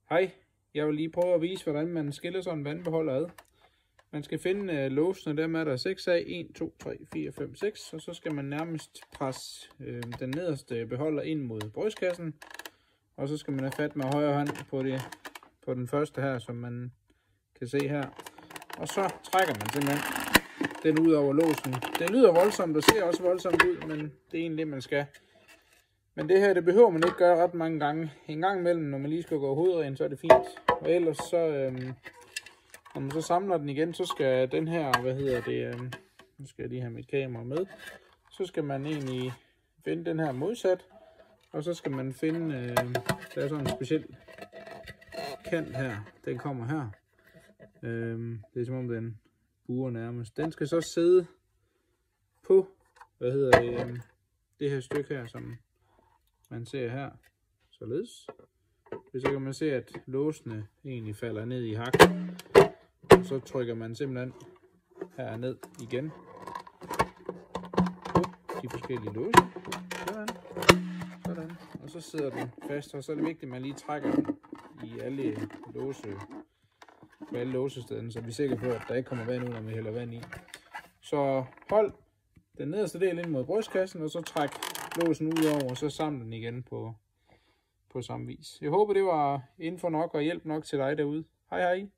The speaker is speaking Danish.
Hej, jeg vil lige prøve at vise, hvordan man skiller sådan en vandbeholder ad. Man skal finde låsene, dem er der 6 af. 1, 2, 3, 4, 5, 6. Og så skal man nærmest presse den nederste beholder ind mod brystkassen. Og så skal man have fat med højre hånd på den første her, som man kan se her. Og så trækker man simpelthen den ud over låsen. Det lyder voldsomt og ser også voldsomt ud, men det er egentlig det, man skal. Men det her, det behøver man ikke gøre ret mange gange. En gang imellem, når man lige skal gå hovedren, så er det fint. Og ellers så, når man så samler den igen, så skal den her, nu skal jeg lige have mit kamera med. Så skal man egentlig finde den her modsat. Og så skal man finde, der er sådan en speciel kant her. Den kommer her. Det er som om den buer nærmest. Den skal så sidde på, det her stykke her, som man ser her, således. Så kan man se, at låsene egentlig falder ned i hak. Og så trykker man simpelthen her ned igen på de forskellige låse. Sådan. Og så sidder den fast, og så er det vigtigt, at man lige trækker den i alle låsestederne, så vi er sikre på, at der ikke kommer vand ud, når vi hælder vand i. Så hold den nederste del ind mod brystkassen, og så træk låsen ud over, og så samle den igen på samme vis. Jeg håber, det var info nok og hjælp nok til dig derude. Hej hej!